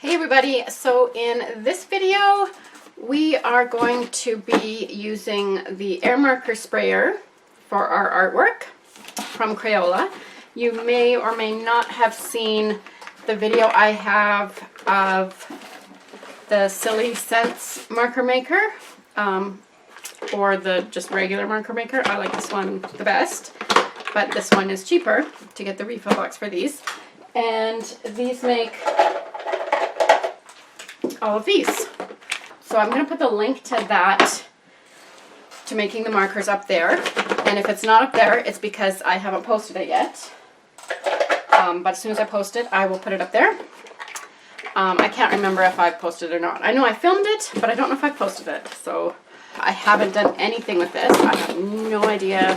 Hey everybody, so in this video we are going to be using the air marker sprayer for our artwork from Crayola. You may or may not have seen the video I have of the Silly Scents marker maker or the just regular marker maker. I like this one the best, but this one is cheaper to get the refill box for these. And these make all of these. So I'm going to put the link to that, to making the markers, up there. And if it's not up there, it's because I haven't posted it yet. But as soon as I post it, I will put it up there. I can't remember if I've posted it or not. I know I filmed it, but I don't know if I've posted it. So I haven't done anything with this. I have no idea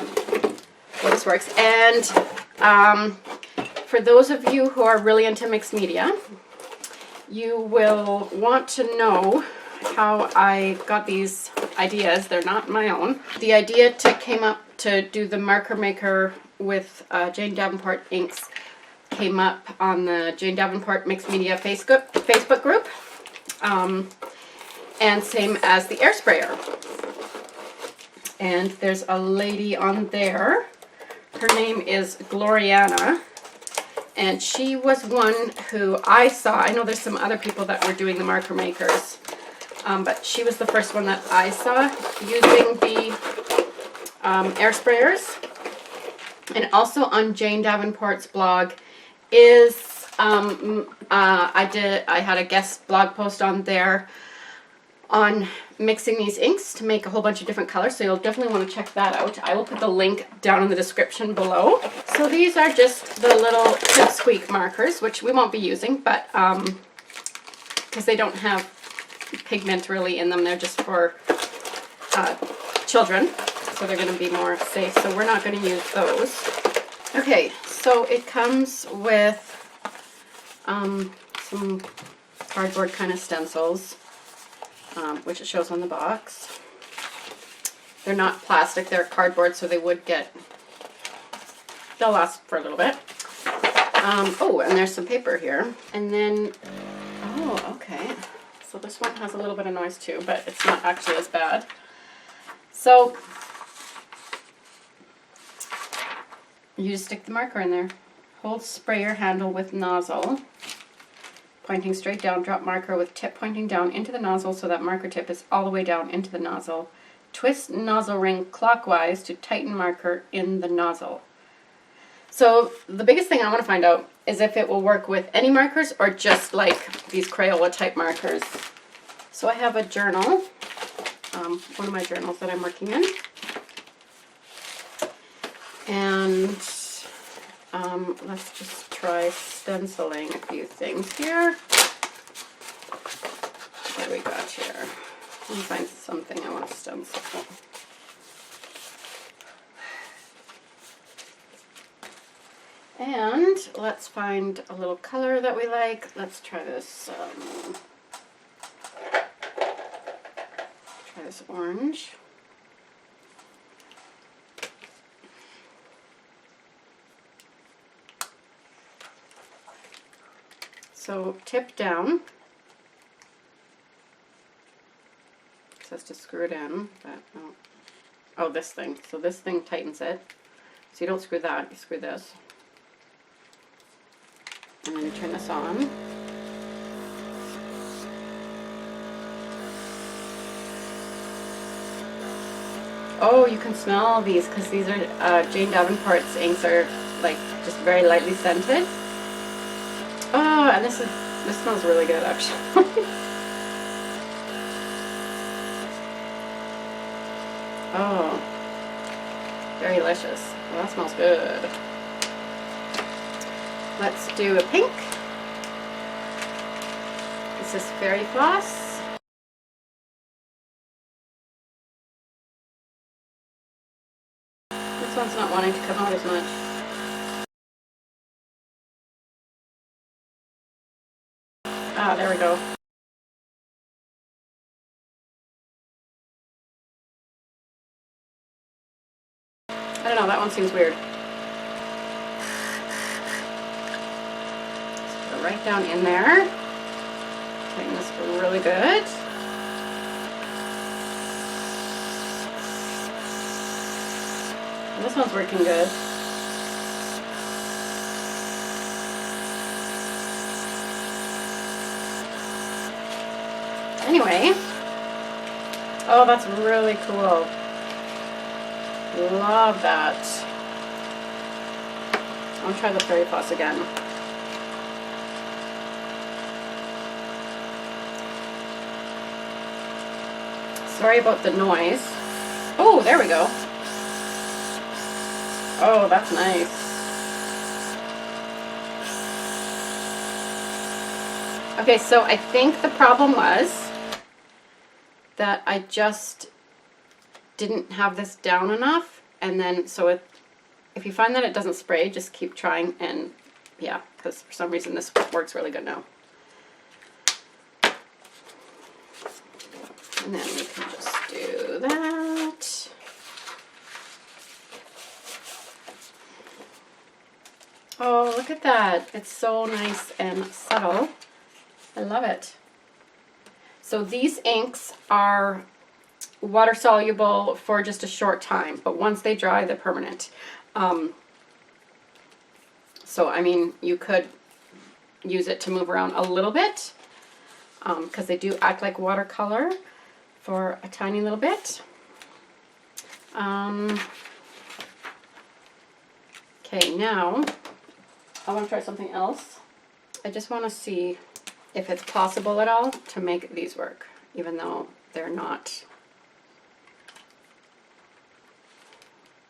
how this works. And for those of you who are really into mixed media, you will want to know how I got these ideas. They're not my own. The idea came up to do the marker maker with Jane Davenport Inks came up on the Jane Davenport Mixed Media Facebook group, and same as the air sprayer. And there's a lady on there. Her name is Gloriana. And she was one who I saw. I know there's some other people that were doing the marker makers, but she was the first one that I saw using the air sprayers. And also on Jane Davenport's blog is, I had a guest blog post on there on mixing these inks to make a whole bunch of different colors, so you'll definitely want to check that out. I will put the link down in the description below. So these are just the little tip squeak markers, which we won't be using, but because they don't have pigment really in them, they're just for children, so they're going to be more safe, so we're not going to use those. Okay, so it comes with some cardboard kind of stencils, which it shows on the box. They're not plastic, they're cardboard, so they'll last for a little bit. Oh, and there's some paper here. And then, oh, okay. So this one has a little bit of noise too, but it's not actually as bad. So, you just stick the marker in there. Hold sprayer handle with nozzle pointing straight down, drop marker with tip pointing down into the nozzle so that marker tip is all the way down into the nozzle. Twist nozzle ring clockwise to tighten marker in the nozzle. So the biggest thing I want to find out is if it will work with any markers or just like these Crayola type markers. So I have a journal, one of my journals that I'm working in. And let's just try stenciling a few things here. What do we got here? Let me find something I want to stencil. And let's find a little color that we like. Let's try this. Try this orange. So tip down. It says to screw it in, but no. Oh, this thing. So this thing tightens it. So you don't screw that, you screw this. And then you turn this on. Oh, you can smell these because these are Jane Davenport's inks are like just very lightly scented. Oh, and this smells really good actually. Oh, very delicious. Well, that smells good. Let's do a pink. This is Fairy Floss. This one's not wanting to come out as much. Ah, there we go. I don't know, that one seems weird. Let's put it right down in there. Tighten this really good. This one's working good. Anyway, oh, that's really cool. Love that. I'll try the fairy floss again. Sorry about the noise. Oh, there we go. Oh, that's nice. Okay, so I think the problem was that I just didn't have this down enough, and then so if you find that it doesn't spray, just keep trying, and yeah, because for some reason this works really good now. And then we can just do that. Oh, look at that. It's so nice and subtle. I love it. So these inks are water soluble for just a short time, but once they dry, they're permanent. So, I mean, you could use it to move around a little bit, because they do act like watercolor for a tiny little bit. Okay, now I want to try something else. I just want to see if it's possible at all to make these work, even though they're not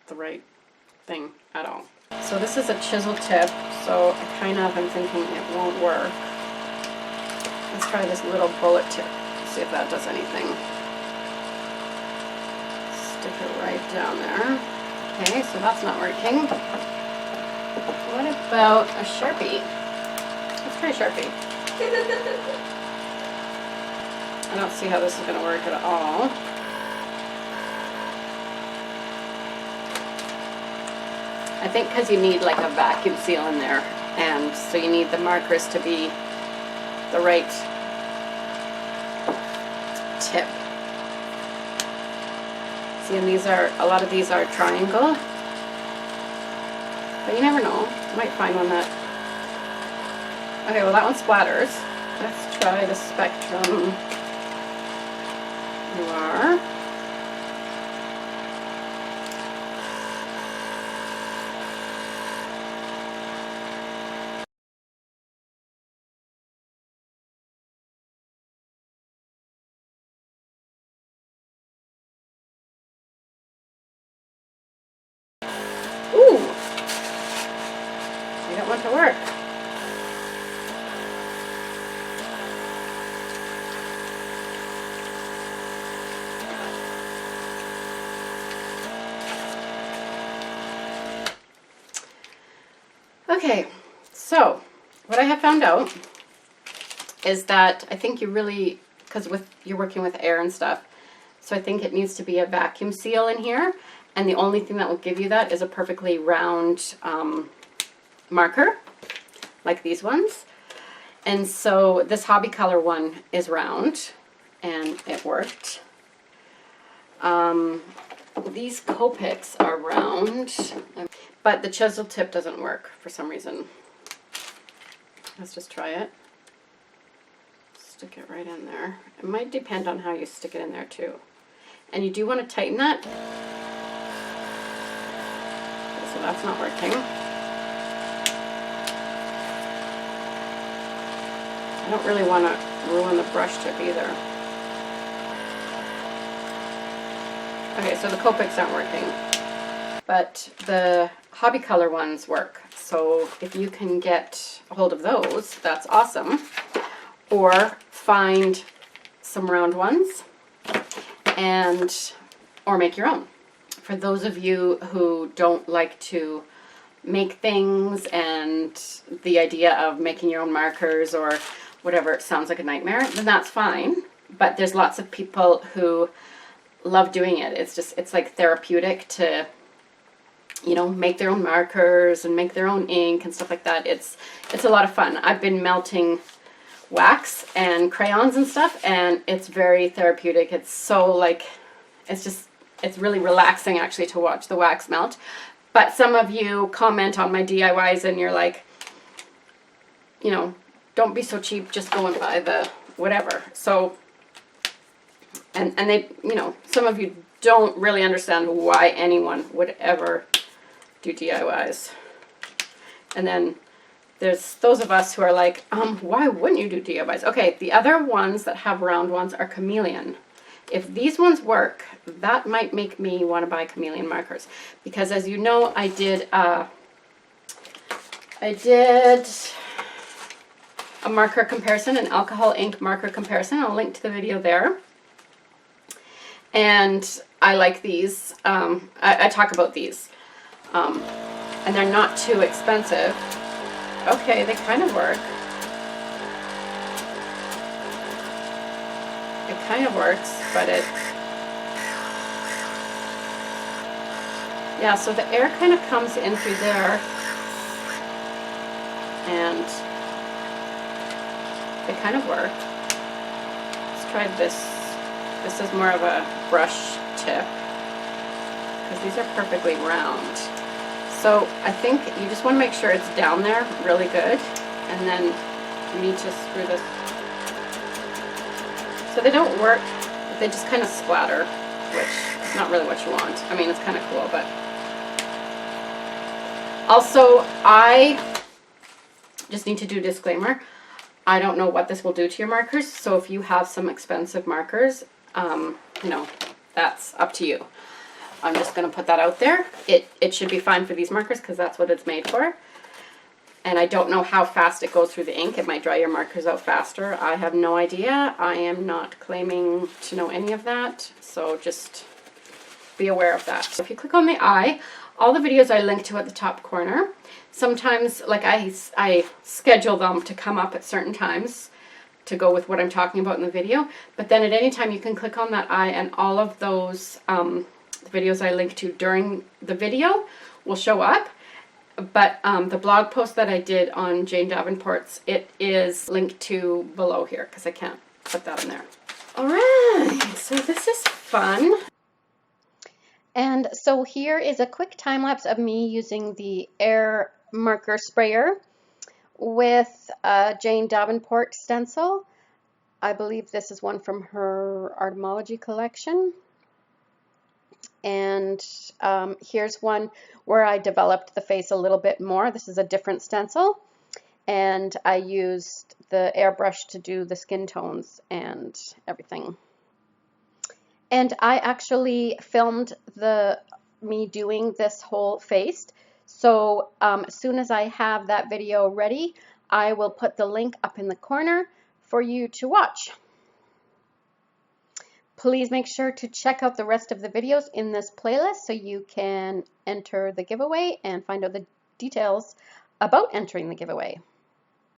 the right thing at all. So this is a chisel tip, so I kind of am thinking it won't work. Let's try this little bullet tip, see if that does anything. Stick it right down there. Okay, so that's not working. What about a Sharpie? Let's try Sharpie. I don't see how this is going to work at all. I think because you need like a vacuum seal in there, and so you need the markers to be the right tip. See, and these are, a lot of these are triangle, but you never know, you might find one that, okay, well that one splatters. Let's try the Spectrum Noir. Ooh! I don't want to work. Okay, so what I have found out is that I think you really, because you're working with air and stuff, so I think it needs to be a vacuum seal in here, and the only thing that will give you that is a perfectly round marker, like these ones. And so this Hobby Color one is round, and it worked. These Copics are round, but the chisel tip doesn't work for some reason. Let's just try it. Stick it right in there. It might depend on how you stick it in there too. And you do want to tighten that. Okay, so that's not working. I don't really want to ruin the brush tip either. Okay, so the Copics aren't working, but the Hobby Color ones work. So if you can get a hold of those, that's awesome. Or find some round ones or make your own. For those of you who don't like to make things, and the idea of making your own markers or whatever sounds like a nightmare, then that's fine. But there's lots of people who love doing it. It's like therapeutic to, you know, make their own markers and make their own ink and stuff like that. It's a lot of fun. I've been melting wax and crayons and stuff, and it's very therapeutic. It's so like, it's really relaxing actually to watch the wax melt. But some of you comment on my DIYs and you're like, you know, don't be so cheap, just go and buy the whatever. So, and they, you know, some of you don't really understand why anyone would ever do DIYs. And then there's those of us who are like, why wouldn't you do DIYs? Okay, the other ones that have round ones are chameleon. If these ones work, that might make me want to buy chameleon markers. Because as you know, I did a marker comparison, an alcohol ink marker comparison. I'll link to the video there. And I like these. I talk about these. And they're not too expensive. Okay, they kind of work. It kind of works, but it... Yeah, so the air kind of comes in through there. And they kind of work. Let's try this. This is more of a brush tip, because these are perfectly round. So I think you just want to make sure it's down there really good, and then you need to screw this. So they don't work, they just kind of splatter, which is not really what you want. I mean, it's kind of cool, but... Also, I just need to do a disclaimer. I don't know what this will do to your markers, so if you have some expensive markers, you know, that's up to you. I'm just going to put that out there. It should be fine for these markers because that's what it's made for. And I don't know how fast it goes through the ink. It might dry your markers out faster. I have no idea. I am not claiming to know any of that. So just be aware of that. So if you click on the eye, all the videos I link to at the top corner. Sometimes, like I schedule them to come up at certain times to go with what I'm talking about in the video. But then at any time you can click on that eye and all of those the videos I link to during the video will show up. But the blog post that I did on Jane Davenports, it is linked to below here because I can't put that in there. All right, so this is fun. And so here is a quick time lapse of me using the air marker sprayer with Jane Davenport stencil. I believe this is one from her Artmology collection. And here's one where I developed the face a little bit more. This is a different stencil, and I used the airbrush to do the skin tones and everything. And I actually filmed me doing this whole face. So as soon as I have that video ready, I will put the link up in the corner for you to watch. Please make sure to check out the rest of the videos in this playlist so you can enter the giveaway and find out the details about entering the giveaway.